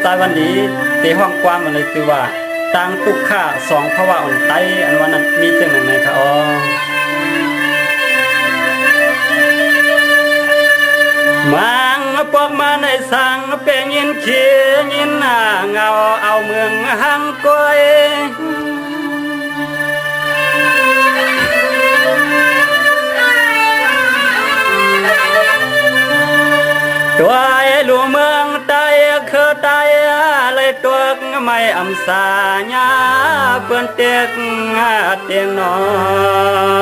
ตายวันดีตีห้องความมันเลยคือว่าตังตุกข่าสองภาวะอ่อนไตอันวันนั้นมีจังไหนคะอ๋อมังปอกมาในสังเป็นยินเขียยินหน้าเงาเอาเมืองหังก้อยตัวไอ้ลูเมืองใต้คือใต้เลยตัวไม่อำสาญาเปิ้นเต็กเตียงนอ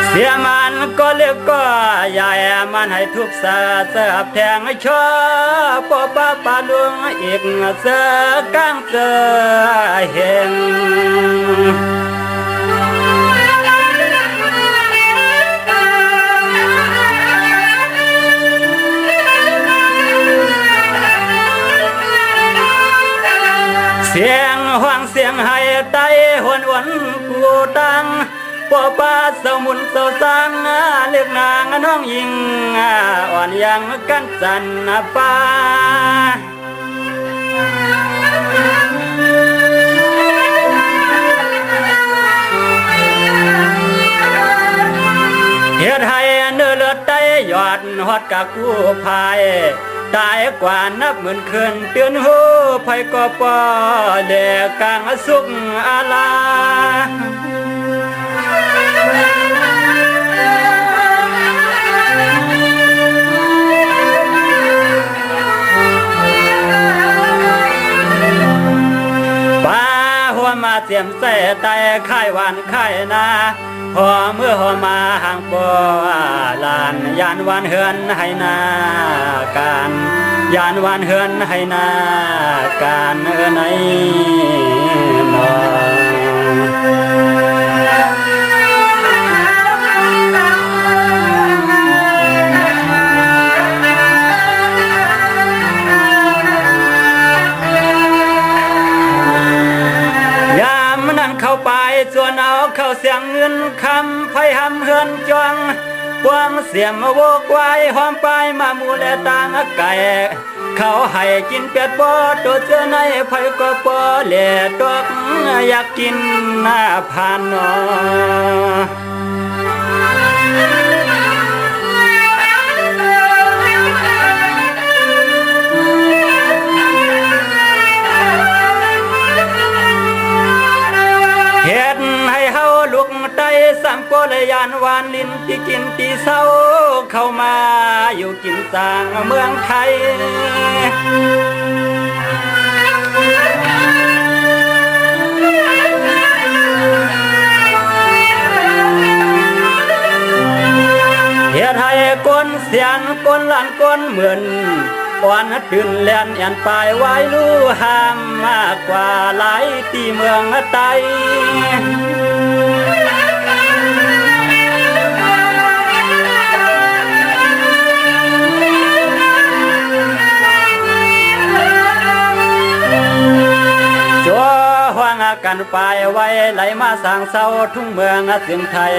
เสียมันก็เรียกก็ใหญ่มันให้ทุกสาเสือบแทงชอปอป้าปาดวงอีกเสือก้างเสือเห็นเสียงห้องเสียงให้ไตหวนวนกูตังปอป้าสมุนเสาสังเลือกนางน้องยิงอ่อนยังกันจันป้าเฮ็ดให้เนื้อเลือดไตหยอดฮอดกะกู้ภายตายกว่านับหมื่นคืนเตือนหูภัยก็ปอเดกางสุขอาลาป้าหัวมาเสียมใส่ไตค่ายวันค่ายนาพอเมื่อหัวมาห่างปัวลานยานวันเฮือนให้นาการยานวันเฮือนให้นาการไหนนอยามนั่นเข้าไปส่วนเอาเข้าเสียงเงินคำไพ่หำเฮือนจวงวางเสียมโวกไว้หอมไปมามูและตางไก่เขาให้กินเป็ดบ่ตัวเจ้าในไผ่ก็บ่เล่ตกอยากกินหน้าผ่านนอเฮ็ดให้เฮาลุกไตสามโกเลยยานวานลิ้นที่กินที่เศร้าเข้ามาอยู่กินสร้างเมืองไทยเฮ็ดให้ก้นเสียนก้นหลานก้นเหมือนอ่อนตื่นแล่นแอนปลายไว้รู้ห้ามมากกว่าหลายที่เมืองไตจัวห่วงกันไปไว้ไหลมาสร้างเสาทุ่งเมืองเสียงไทย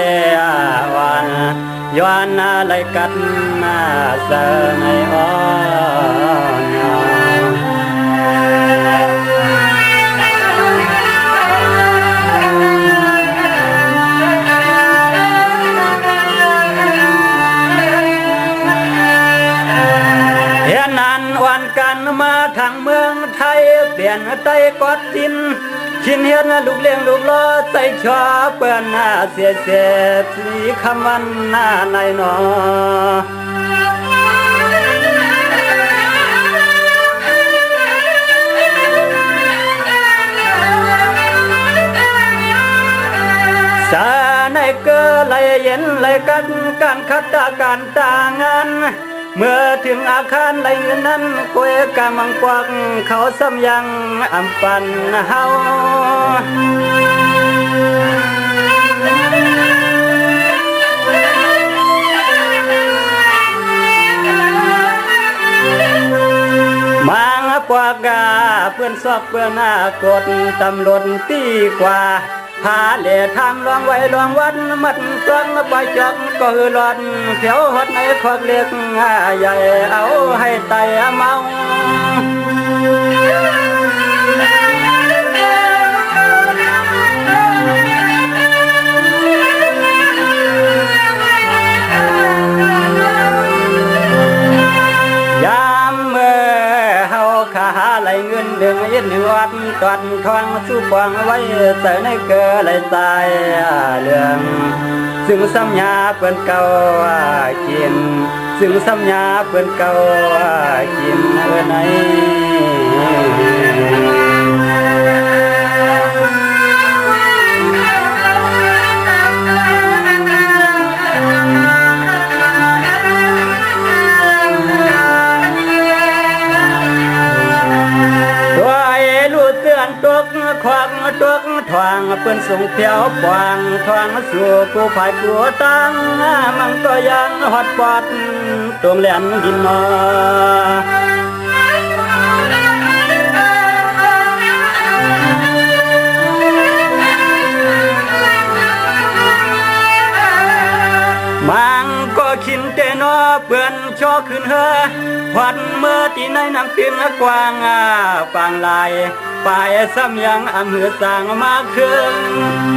วันย้อนไหลกัดเสในอ่อนเห็นนั้นวันกันมาทางเมืองไทยเปลี่ยนไตกอดดินชินเห็นลูกเลี้ยงลูกล้อใส่ชอเปื้อนหน้าเสียสีคำวันหน้าในนอสาในเกอไหลเย็นไหลกันการคัดตาการตางานเมื่อถึงอาคารไหลเงินนั้นกวยกำมังกวักเขาซ้ำยังอำปันเฮามังปวากาเพื่อนซอกเพื่อนหน้ากดตำรวจตีกว่า พาเล่ทำลองไว้ลองวัดมัดกลองไปจอกก็ฮือหลอดเผียวหดในควักเล็กใหญ่เอาให้ไตเมายามเมื่อเฮาขาไหลเงินเดืองยึดหนึ่งวัดตอดทองสู้ปองไว้ใส่ในเกลือไหลตายเรื่องซึ่งสัญญาเปิ้นเก่ากินซึ่งสัญญาเปิ้นเก่ากินไหนตกควักตกทวงเปิ้นส่งเที่ยวปวางทวงสู่ผู้ภายผู้ตั้งมันก็ยังฮอดปอดตรงแหลนดินนอมังก็ขินเตนอเปื่อนชอขึ้นเฮอวัดเมื่อที่ในน้ำตื่นกว้างปางลายไปซ้ำยังอำเภอสร้างมาคืน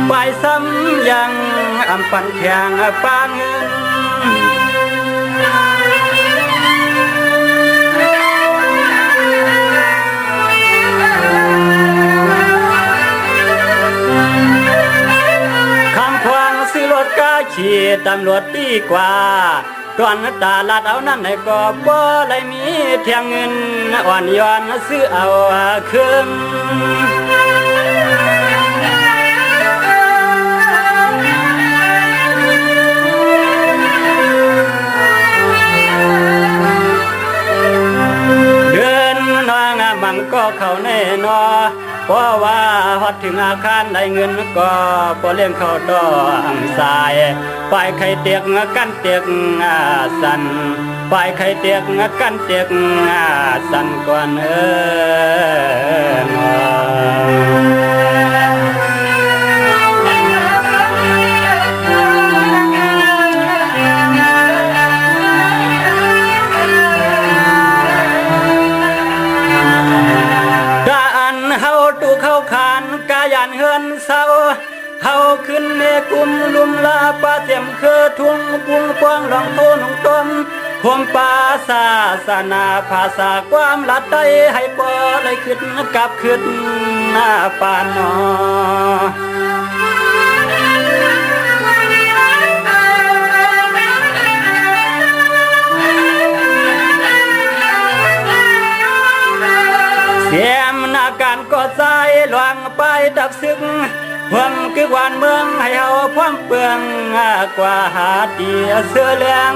ไปซ้ำยังอำปันแข่งปางเงินคำพวงซื้อรถกาขี่ตำรวจดีกว่าตอนตาลาดเอานั่นให้ก็บ่เลยมีเทียงเงินอ่อนย้อนซื้อเอาคืนเดินน้องมันก็เข้าแน่นอเพราะว่าฮอดถึงอาคารได้เงินก็บ่เลี้ยงเข้าดอกสายไปไข่เตียกกันเตียกสันไปไข่เตียกกันเตียกสันก่อนเข้าขานกายันเฮือนเศร้าเฮาขึ้นในกลุ่มลุมลาปาเตียมคือทุ่งปุงปวงหลองโตหนุ่งต้มพวมปาศาสนาภาษาความละไตให้ปอเลยขึ้นกับขึ้นหน้าปานนอเสียมนาการก็ใจหลวงไปดับซึกพวมคือหวานเมืองให้เฮาพร้อมเปลืองกว่าหาตีเสื้อแรง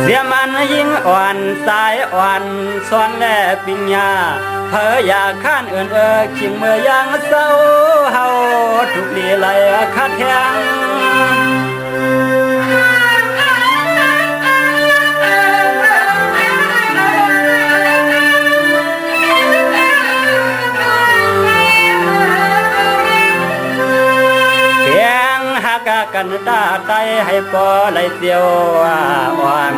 เสียมันยิ่งอ่อนสายอ่อนซ้อนและปิญญาเพออยากข้านเอื่นขิงเมื่อยังเศร้าเฮาทุกลีไหลคัดแทงเพียงหักกันตาไตให้ปอไหลเสียวอ่อน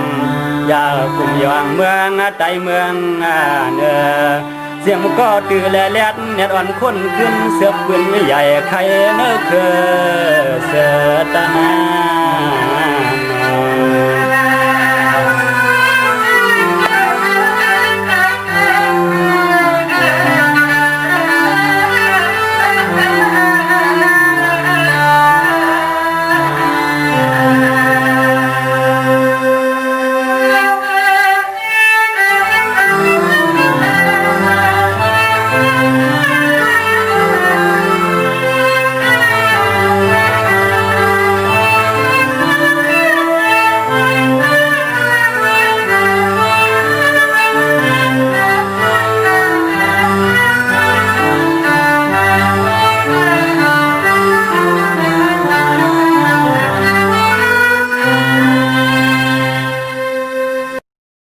อย่ากุ่มยองเมืองใจเมืองเนื้อเสียงก็ตื่นและเล็ดเน็ดอ่อนคนขึ้นเสือปืนใหญ่ใครเนื้อคือเสือตา